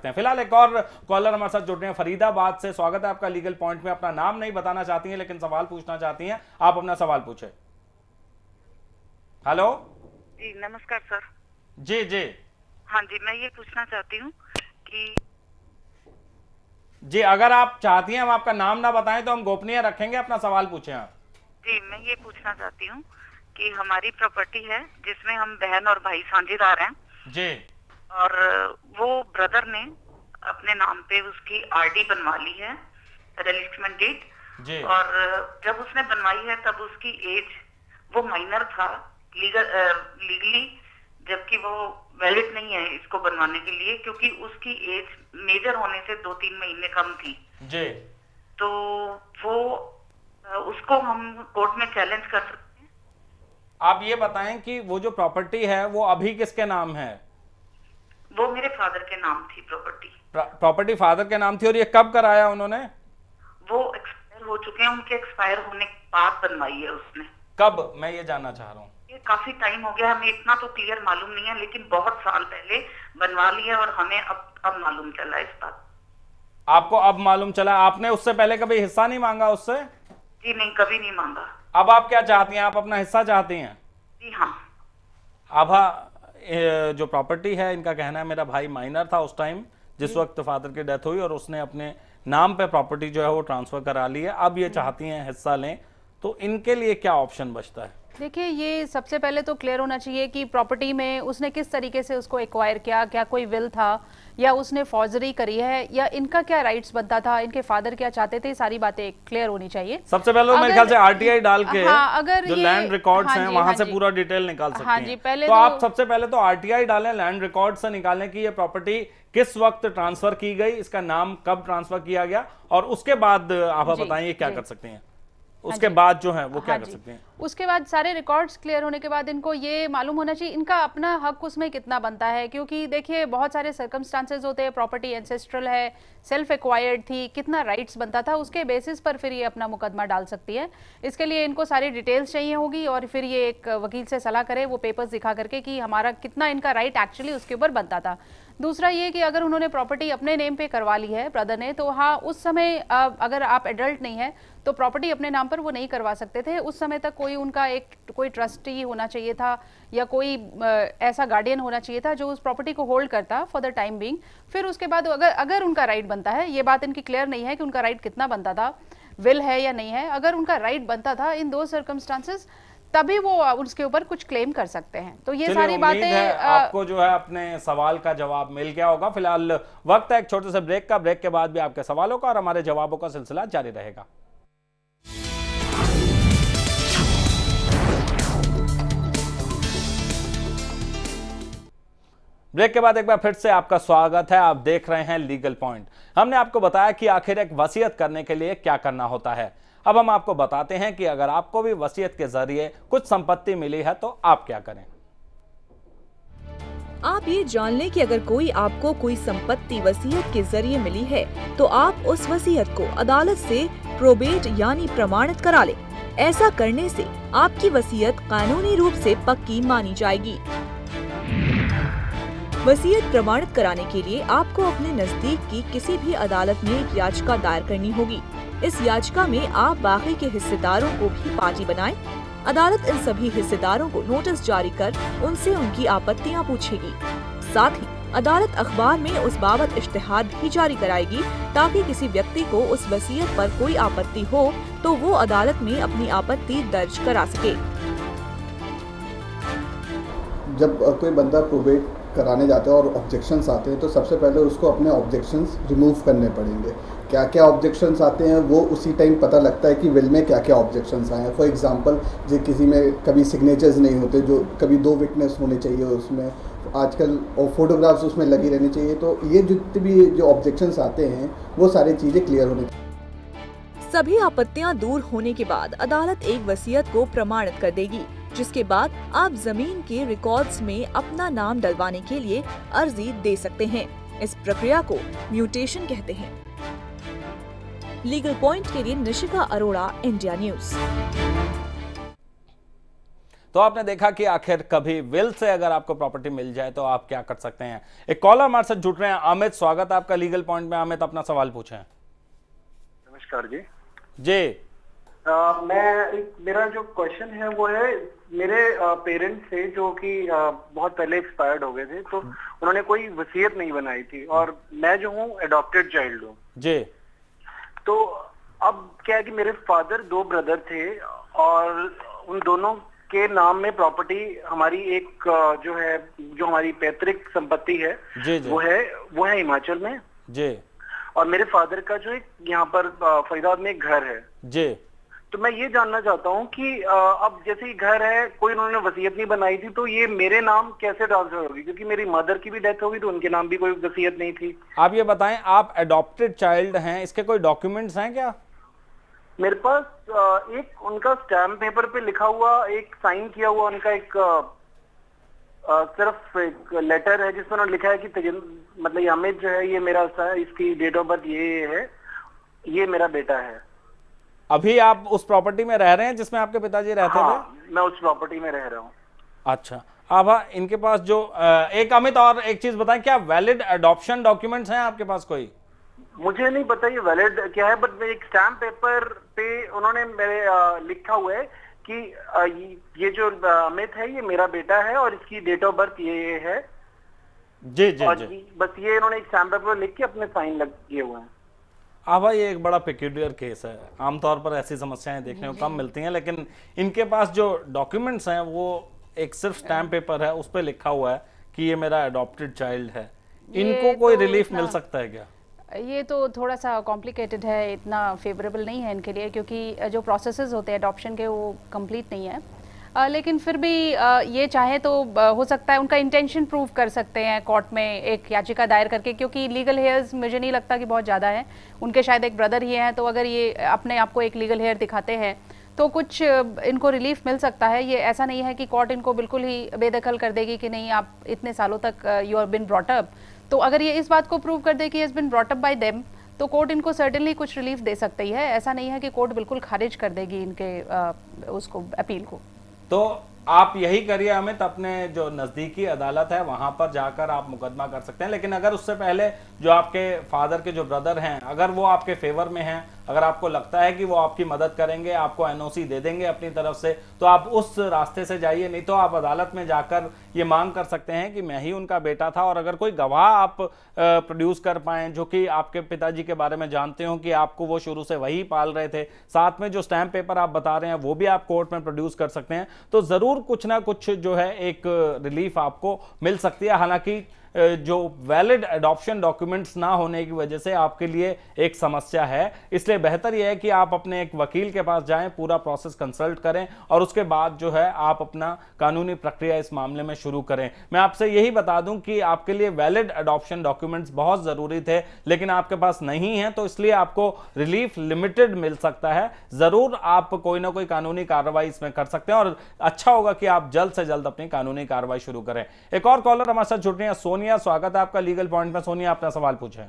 फिलहाल एक और कॉलर हमारे साथ जुड़ रहे हैं फरीदाबाद से। स्वागत है आपका लीगल पॉइंट में। अपना नाम नहीं बताना चाहती हैं लेकिन सवाल पूछना चाहती हैं, आप अपना सवाल पूछे। हेलो जी नमस्कार सर। जी जी हाँ जी, मैं ये पूछना चाहती हूँ कि जी, अगर आप चाहती हैं हम आपका नाम ना बताएं तो हम गोपनीय रखेंगे। अपना सवाल पूछें आप। जी मैं ये पूछना चाहती हूँ कि हमारी प्रॉपर्टी है जिसमें हम बहन और भाई साझेदार हैं जी और वो ब्रदर ने अपने नाम पे उसकी आरडी बनवा ली है, रजिस्ट्रेशन डेट। जी और जब उसने बनवाई है तब उसकी एज, वो माइनर था लीगली, जबकि वो वैलिड नहीं है इसको बनवाने के लिए क्योंकि उसकी एज मेजर होने से 2-3 महीने कम थी। जी तो वो उसको हम कोर्ट में चैलेंज कर सकते हैं। आप ये बताएं कि वो जो प्रॉपर्टी है वो अभी किसके नाम है? वो मेरे फादर के नाम थी प्रॉपर्टी। प्रॉपर्टी फादर के नाम थी। और ये कब कराया उन्होंने? वो एक्सपायर हो चुके हैं, उनके एक्सपायर होने के बाद बनवाई है उसने। कब, मैं ये जानना चाह रहा हूँ। ये काफी टाइम हो गया, हमें इतना तो क्लियर मालूम नहीं है, लेकिन बहुत साल पहले बनवा ली है और हमें अब मालूम चला इस बात। आपको अब मालूम चला? आपने उससे पहले कभी हिस्सा नहीं मांगा उससे? जी नहीं, कभी नहीं मांगा। अब आप क्या चाहती हैं? आप अपना हिस्सा चाहती हैं? जी हाँ। आभा, जो प्रॉपर्टी है, इनका कहना है मेरा भाई माइनर था उस टाइम जिस वक्त फादर की डेथ हुई और उसने अपने नाम पे प्रॉपर्टी जो है वो ट्रांसफर करा ली है। अब ये चाहती हैं हिस्सा लें, तो इनके लिए क्या ऑप्शन बचता है? देखिए, ये सबसे पहले तो क्लियर होना चाहिए कि प्रॉपर्टी में उसने किस तरीके से उसको एक्वायर किया, क्या कोई विल था या उसने फॉर्जरी करी है, या इनका क्या राइट्स बनता था, इनके फादर क्या चाहते थे, सारी बातें क्लियर होनी चाहिए। सबसे पहले मेरे ख्याल से आरटीआई डाल के अगर जो लैंड रिकॉर्ड्स हैं वहां से पूरा डिटेल निकाल सकते हैं। पहले तो आप सबसे पहले तो आरटीआई डालें, लैंड रिकॉर्ड से निकालें कि ये प्रॉपर्टी किस वक्त ट्रांसफर की गई, इसका नाम कब ट्रांसफर किया गया, और उसके बाद आप बताइए क्या कर सकते हैं। उसके बाद जो है वो क्या कर सकते हैं। उसके बाद सारे रिकॉर्ड्स क्लियर होने के बाद इनको ये मालूम होना चाहिए इनका अपना हक उसमें कितना बनता है, क्योंकि देखिए बहुत सारे सर्कमस्टांसेस होते हैं, प्रॉपर्टी एंसेस्ट्रल है, सेल्फ एक्वायर्ड थी, कितना राइट्स बनता था, उसके बेसिस पर फिर ये अपना मुकदमा डाल सकती है। इसके लिए इनको सारी डिटेल्स चाहिए होगी और फिर ये एक वकील से सलाह करे, वो पेपर्स दिखा करके कि हमारा कितना इनका राइट एक्चुअली उसके ऊपर बनता था। दूसरा ये कि अगर उन्होंने प्रॉपर्टी अपने नेम पे करवा ली है ब्रदर ने, तो हाँ उस समय अगर आप एडल्ट नहीं है तो प्रॉपर्टी अपने नाम पर वो नहीं करवा सकते थे। उस समय तक उनका कोई ट्रस्टी होना चाहिए था या कोई ऐसा गार्डियन होना चाहिए था जो उस प्रॉपर्टी को होल्ड करता फॉर द टाइम बीइंग। फिर उसके बाद अगर उनका राइट बनता है, ये बात इनकी क्लियर नहीं है कि उनका राइट कितना बनता था, विल है या नहीं है, अगर उनका राइट बनता था इन दो सर्कमस्टांसेस, तभी वो उसके ऊपर कुछ क्लेम कर सकते हैं। तो ये सारी बातें आपको जो है अपने सवाल का जवाब मिल गया होगा। फिलहाल वक्त है एक छोटे से ब्रेक का। ब्रेक के बाद भी आपके सवालों का और हमारे जवाबों का सिलसिला जारी रहेगा। ब्रेक के बाद एक बार फिर से आपका स्वागत है। आप देख रहे हैं लीगल पॉइंट। हमने आपको बताया कि आखिर एक वसीयत करने के लिए क्या करना होता है। अब हम आपको बताते हैं कि अगर आपको भी वसीयत के जरिए कुछ संपत्ति मिली है तो आप क्या करें। आप ये जान लें कि अगर कोई आपको कोई संपत्ति वसीयत के जरिए मिली है तो आप उस वसीयत को अदालत से प्रोबेट यानी प्रमाणित करा लें। ऐसा करने से आपकी वसीयत कानूनी रूप से पक्की मानी जाएगी। वसीयत प्रमाणित कराने के लिए आपको अपने नजदीक की किसी भी अदालत में एक याचिका दायर करनी होगी। इस याचिका में आप बाकी के हिस्सेदारों को भी पार्टी बनाएं। अदालत इन सभी हिस्सेदारों को नोटिस जारी कर उनसे उनकी आपत्तियां पूछेगी। साथ ही अदालत अखबार में उस बाबत इश्तिहार भी जारी कराएगी ताकि किसी व्यक्ति को उस वसीयत पर कोई आपत्ति हो तो वो अदालत में अपनी आपत्ति दर्ज करा सके। जब कोई बंदा प्रोबेट कराने जाता है और ऑब्जेक्शंस आते हैं तो सबसे पहले उसको अपने ऑब्जेक्शंस रिमूव करने पड़ेंगे। क्या क्या ऑब्जेक्शंस आते हैं वो उसी टाइम पता लगता है कि विल में क्या क्या ऑब्जेक्शंस आए हैं। फॉर एग्जांपल जो किसी में कभी सिग्नेचर्स नहीं होते, जो कभी 2 विटनेस होने चाहिए उसमें, आजकल और फोटोग्राफ्स उसमें लगी रहनी चाहिए। तो ये जितने भी जो ऑब्जेक्शंस आते हैं वो सारी चीज़ें क्लियर होनी चाहिए। सभी आपत्तियां दूर होने के बाद अदालत एक वसीयत को प्रमाणित कर देगी, जिसके बाद आप जमीन के रिकॉर्ड्स में अपना नाम डलवाने के लिए अर्जी दे सकते हैं। इस प्रक्रिया को म्यूटेशन कहते हैं। लीगल पॉइंट के लिए निशिका अरोड़ा, इंडिया न्यूज। तो आपने देखा कि आखिर कभी विल से अगर आपको प्रॉपर्टी मिल जाए तो आप क्या कर सकते हैं। एक कॉलर हमारे साथ जुड़ रहे हैं, अमित, स्वागत है आपका लीगल पॉइंट में। अमित, अपना सवाल पूछें। नमस्कार जी। मेरा जो क्वेश्चन है वो है, मेरे पेरेंट्स थे जो कि बहुत पहले एक्सपायर्ड हो गए थे, तो उन्होंने कोई वसीयत नहीं बनाई थी और मैं जो हूँ एडॉप्टेड चाइल्ड हूँ जी। तो अब क्या है कि मेरे फादर 2 ब्रदर थे और उन दोनों के नाम में प्रॉपर्टी हमारी एक जो हमारी पैतृक संपत्ति है जी जी। वो है हिमाचल में जी। और मेरे फादर का जो एक यहाँ पर फरीदाबाद में एक घर है जी। तो मैं ये जानना चाहता हूँ कि अब जैसे ही घर है, कोई उन्होंने वसीयत नहीं बनाई थी, तो ये मेरे नाम कैसे ट्रांसफर होगी? क्योंकि मेरी मदर की भी डेथ होगी तो उनके नाम भी कोई वसीयत नहीं थी। आप ये बताएं, आप एडॉप्टेड चाइल्ड हैं, इसके कोई डॉक्यूमेंट्स हैं क्या? मेरे पास एक उनका स्टैम्प पेपर पे लिखा हुआ, एक साइन किया हुआ उनका एक सिर्फ एक लेटर है जिसमें उन्होंने लिखा है कि मतलब अमित जो है ये मेरा, इसकी डेट ऑफ बर्थ ये है, ये मेरा बेटा है। अभी आप उस प्रॉपर्टी में रह रहे हैं जिसमें आपके पिताजी रहते थे? मैं उस प्रॉपर्टी में रह रहा हूँ। अच्छा, अब इनके पास जो एक अमित और एक चीज बताएं, क्या वैलिड अडॉप्शन डॉक्यूमेंट्स हैं आपके पास कोई? मुझे नहीं पता ये वैलिड क्या है, बट एक स्टैम्प पेपर पे उन्होंने मेरे लिखा हुआ है कि ये जो अमित है ये मेरा बेटा है और इसकी डेट ऑफ बर्थ ये है जी जी, जी। बस ये इन्होंने एक स्टैम्प पेपर लिख के अपने साइन लग किए हुए हैं। भाई ये एक बड़ा पेक्यूलियर केस है, आमतौर पर ऐसी समस्याएं देखने को कम मिलती हैं, लेकिन इनके पास जो डॉक्यूमेंट्स हैं वो एक सिर्फ स्टैम्प पेपर है, उस पर लिखा हुआ है कि ये मेरा अडॉप्टेड चाइल्ड है। इनको कोई रिलीफ मिल सकता है क्या? ये तो थोड़ा सा कॉम्प्लिकेटेड है, इतना फेवरेबल नहीं है इनके लिए, क्योंकि जो प्रोसेसेस होते हैं अडॉप्शन के वो कंप्लीट नहीं है। लेकिन फिर भी ये चाहे तो हो सकता है उनका इंटेंशन प्रूव कर सकते हैं कोर्ट में एक याचिका दायर करके, क्योंकि लीगल हेयर्स मुझे नहीं लगता कि बहुत ज़्यादा है, उनके शायद एक ब्रदर ही हैं, तो अगर ये अपने आप को एक लीगल हेयर दिखाते हैं तो कुछ इनको रिलीफ मिल सकता है। ये ऐसा नहीं है कि कोर्ट इनको बिल्कुल ही बेदखल कर देगी कि नहीं आप इतने सालों तक you are been brought up. तो अगर ये इस बात को प्रूव कर दे कि has been brought up by them, तो कोर्ट इनको सर्टेनली कुछ रिलीफ दे सकती है। ऐसा नहीं है कि कोर्ट बिल्कुल खारिज कर देगी इनके उसको अपील को। तो आप यही करिए अमित, अपने जो नज़दीकी अदालत है वहां पर जाकर आप मुकदमा कर सकते हैं, लेकिन अगर उससे पहले जो आपके फादर के जो ब्रदर हैं अगर वो आपके फेवर में हैं, अगर आपको लगता है कि वो आपकी मदद करेंगे, आपको एनओसी दे देंगे अपनी तरफ से, तो आप उस रास्ते से जाइए। नहीं तो आप अदालत में जाकर ये मांग कर सकते हैं कि मैं ही उनका बेटा था, और अगर कोई गवाह आप प्रोड्यूस कर पाएं जो कि आपके पिताजी के बारे में जानते हो कि आपको वो शुरू से वही पाल रहे थे, साथ में जो स्टैम्प पेपर आप बता रहे हैं वो भी आप कोर्ट में प्रोड्यूस कर सकते हैं, तो जरूर कुछ ना कुछ जो है एक रिलीफ आपको मिल सकती है। हालांकि जो वैलिड अडॉप्शन डॉक्यूमेंट्स ना होने की वजह से आपके लिए एक समस्या है, इसलिए बेहतर यह है कि आप अपने एक वकील के पास जाएं, पूरा प्रोसेस कंसल्ट करें और उसके बाद जो है आप अपना कानूनी प्रक्रिया इस मामले में शुरू करें। मैं आपसे यही बता दूं कि आपके लिए वैलिड अडॉप्शन डॉक्यूमेंट्स बहुत जरूरी थे, लेकिन आपके पास नहीं है, तो इसलिए आपको रिलीफ लिमिटेड मिल सकता है। जरूर आप कोई ना कोई कानूनी कार्रवाई इसमें कर सकते हैं और अच्छा होगा कि आप जल्द से जल्द अपनी कानूनी कार्रवाई शुरू करें। एक और कॉलर हमारे साथ जुड़ रही है, सोनिया, स्वागत है आपका लीगल पॉइंट में। सोनिया, अपना सवाल पूछें।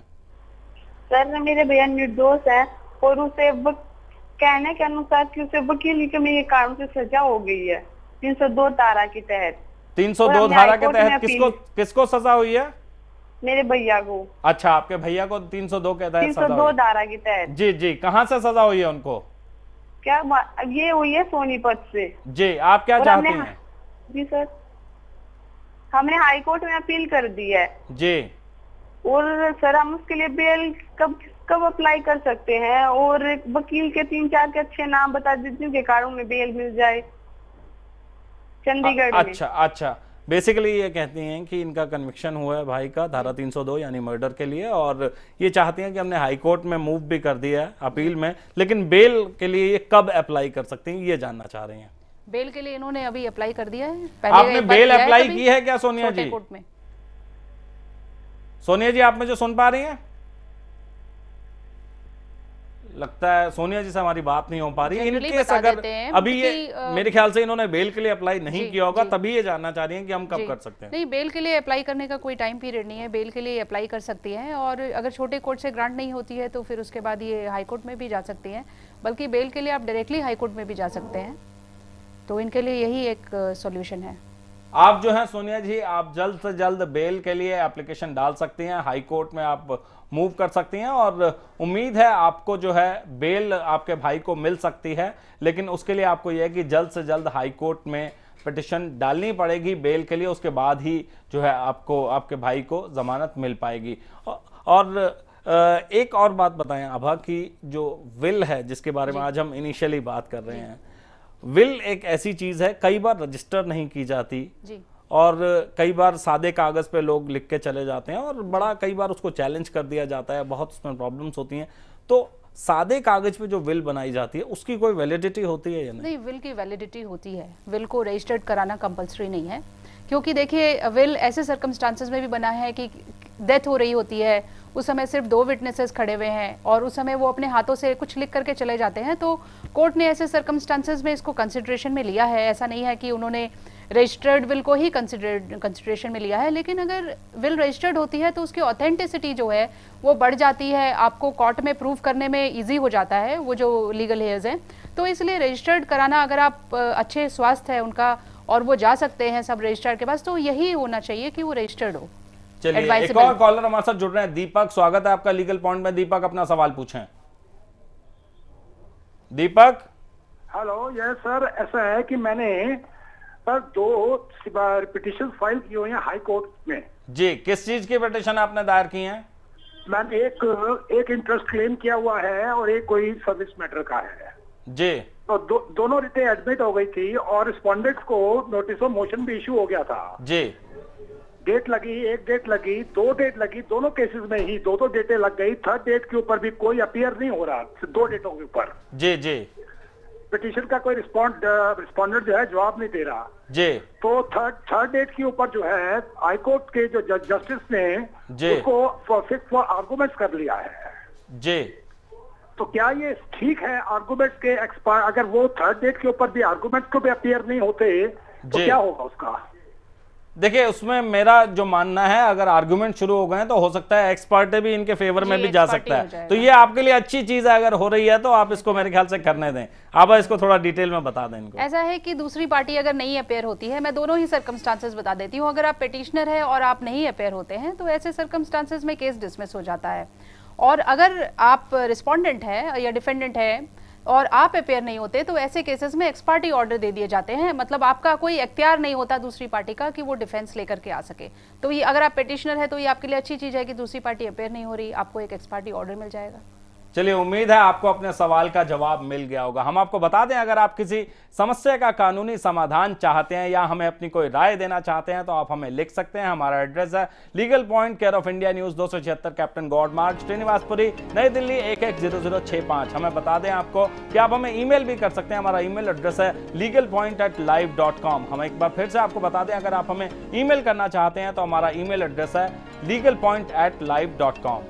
सर, मेरे भैया निर्दोष है और उसे कहने के अनुसार कि उसे वकील के में कारण से सजा हो गई है 302 धारा के तहत। 302 धारा के तहत किसको सजा हुई है? मेरे भैया को। अच्छा, आपके भैया को 302 के तहत 302 धारा के तहत। जी जी, कहाँ से सजा हुई है उनको? क्या ये हुई है? सोनीपत से। जी, आप क्या चाहते हैं? जी सर, हमने हाई कोर्ट में अपील कर दी है जी, और सर हम उसके लिए बेल कब अप्लाई कर सकते हैं? और वकील के 3-4 के अच्छे नाम बता दीजिए के कारण में बेल मिल जाए चंडीगढ़ में। अच्छा, बेसिकली ये कहती हैं कि इनका कन्विक्शन हुआ है भाई का धारा 302 यानी मर्डर के लिए, और ये चाहती हैं कि हमने हाई कोर्ट में मूव भी कर दिया है अपील में, लेकिन बेल के लिए ये कब अप्लाई कर सकती हैं ये जानना चाह रही हैं। बेल के लिए इन्होंने अभी अप्लाई कर दिया है। पहले आपने बेल अप्लाई की है क्या सोनिया जी? कोर्ट में। सोनिया जी, आप मुझे सुन पा रही हैं? लगता है सोनिया जी से हमारी बात नहीं हो पा रही है। इनकेस अगर अभी ये मेरे ख्याल से इन्होंने बेल के लिए अप्लाई नहीं किया होगा, तभी ये जानना चाह रही हैं कि हम कब कर सकते हैं। नहीं, बेल के लिए अप्लाई करने का कोई टाइम पीरियड नहीं है, बेल के लिए अप्लाई कर सकती हैं, और अगर छोटे कोर्ट से ग्रांट नहीं होती है तो फिर उसके बाद ये हाई कोर्ट में भी जा सकती हैं, बल्कि बेल के लिए आप डायरेक्टली हाई कोर्ट में भी जा सकते हैं। तो इनके लिए यही एक सॉल्यूशन है। आप जो है सोनिया जी, आप जल्द से जल्द बेल के लिए एप्लीकेशन डाल सकती हैं, हाई कोर्ट में आप मूव कर सकती हैं और उम्मीद है आपको जो है बेल आपके भाई को मिल सकती है। लेकिन उसके लिए आपको यह है कि जल्द से जल्द हाई कोर्ट में पिटिशन डालनी पड़ेगी बेल के लिए, उसके बाद ही जो है आपको आपके भाई को जमानत मिल पाएगी। और एक और बात बताएं आभा की जो विल है जिसके बारे में आज हम इनिशियली बात कर रहे हैं, विल एक ऐसी चीज है कई बार रजिस्टर नहीं की जाती जी। और कई बार सादे कागज पे लोग लिख के चले जाते हैं और बड़ा कई बार उसको चैलेंज कर दिया जाता है, बहुत उसमें प्रॉब्लम्स होती हैं। तो सादे कागज पे जो विल बनाई जाती है उसकी कोई वैलिडिटी होती है या नहीं? विल की वैलिडिटी होती है, विल को रजिस्टर्ड कराना कंपलसरी नहीं है, क्योंकि देखिए विल ऐसे सर्कमस्टांसेस में भी बना है कि डेथ हो रही होती है, उस समय सिर्फ 2 विटनेसेस खड़े हुए हैं और उस समय वो अपने हाथों से कुछ लिख करके चले जाते हैं, तो कोर्ट ने ऐसे सर्कमस्टांसेस में इसको कंसिडरेशन में लिया है। ऐसा नहीं है कि उन्होंने रजिस्टर्ड विल को ही कंसिडरेशन में लिया है, लेकिन अगर विल रजिस्टर्ड होती है तो उसकी ऑथेंटिसिटी जो है वो बढ़ जाती है, आपको कोर्ट में प्रूव करने में ईजी हो जाता है वो जो लीगल हेयर्स हैं। तो इसलिए रजिस्टर्ड कराना, अगर आप अच्छे स्वास्थ्य है उनका और वो जा सकते हैं सब रजिस्ट्रार के पास, तो यही होना चाहिए कि वो रजिस्टर्ड हो। चलिए एक और कॉलर हमारे साथ जुड़ रहे हैं, दीपक, स्वागत है आपका लीगल पॉइंट में। दीपक अपना सवाल पूछें। दीपक। हेलो, यस सर, ऐसा है कि मैंने सर 2 पिटीशन फाइल की हुई हैं हाई कोर्ट में। जी, किस चीज की पिटीशन आपने दायर की है? मैंने एक इंटरेस्ट क्लेम किया हुआ है और एक कोई सर्विस मैटर का है जी। तो दोनों रिटें एडमिट हो गई थी और रिस्पोंडेंट को नोटिस ऑफ मोशन भी इशू हो गया था जी। डेट लगी, 1 डेट लगी, 2 डेट लगी, दोनों केसेस में ही 2 डेटें लग गई। 3rd डेट के ऊपर भी कोई अपीयर नहीं हो रहा, 2 डेटों के ऊपर जी जी। पिटीशन का कोई रिस्पोंडेंट जो है जवाब नहीं दे रहा जी। तो थर्ड डेट के ऊपर जो है हाई कोर्ट के जो जस्टिस ने उसको फिक्स फॉर आर्गूमेंट्स कर लिया है जी। तो क्या ये ठीक है? आर्गूमेंट्स के एक्सपायर, अगर वो 3rd डेट के ऊपर भी आर्गूमेंट्स को भी अपीयर नहीं होते तो क्या होगा उसका? देखिए, उसमें मेरा जो मानना है, अगर आर्गुमेंट शुरू हो गए तो हो सकता है एक्सपर्ट भी इनके फेवर में भी जा सकता है, तो ये आपके लिए अच्छी चीज है। अगर हो रही है तो आप इसको मेरे ख्याल से करने दें। आप इसको थोड़ा डिटेल में बता दें इनको। ऐसा है कि दूसरी पार्टी अगर नहीं अपेयर होती है, मैं दोनों ही सर्कमस्टांसेस बता देती हूँ। अगर आप पिटिशनर है और आप नहीं अपेयर होते हैं तो ऐसे सर्कमस्टांसेस में केस डिसमिस हो जाता है। और अगर आप रिस्पोंडेंट है या डिफेंडेंट है और आप अपेयर नहीं होते तो ऐसे केसेस में एक्स पार्टी ऑर्डर दे दिए जाते हैं, मतलब आपका कोई इख्तियार नहीं होता दूसरी पार्टी का कि वो डिफेंस लेकर के आ सके। तो ये अगर आप पिटिशनर है तो ये आपके लिए अच्छी चीज है कि दूसरी पार्टी अपेयर नहीं हो रही, आपको एक एक्स पार्टी ऑर्डर मिल जाएगा। चलिए, उम्मीद है आपको अपने सवाल का जवाब मिल गया होगा। हम आपको बता दें, अगर आप किसी समस्या का कानूनी समाधान चाहते हैं या हमें अपनी कोई राय देना चाहते हैं तो आप हमें लिख सकते हैं। हमारा एड्रेस है legal point, care of India news, 276 captain God मार्ग, श्रीनिवासपुरी, नई दिल्ली 110065। हमें बता दें आपको कि आप हमें ईमेल भी कर सकते हैं। हमारा ईमेल एड्रेस है legalpoint@live.com। हम एक बार फिर से आपको बता दें, अगर आप हमें ईमेल करना चाहते हैं तो हमारा ईमेल एड्रेस है legalpoint@live.com।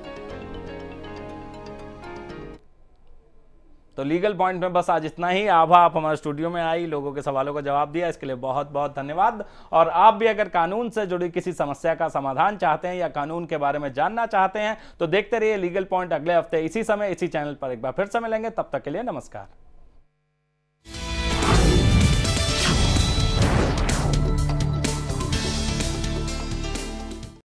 तो लीगल पॉइंट में बस आज इतना ही। आभा, आप हमारे स्टूडियो में आई, लोगों के सवालों का जवाब दिया, इसके लिए बहुत बहुत धन्यवाद। और आप भी अगर कानून से जुड़ी किसी समस्या का समाधान चाहते हैं या कानून के बारे में जानना चाहते हैं तो देखते रहिए लीगल पॉइंट। अगले हफ्ते इसी समय इसी चैनल पर एक बार फिर से मिलेंगे। तब तक के लिए नमस्कार।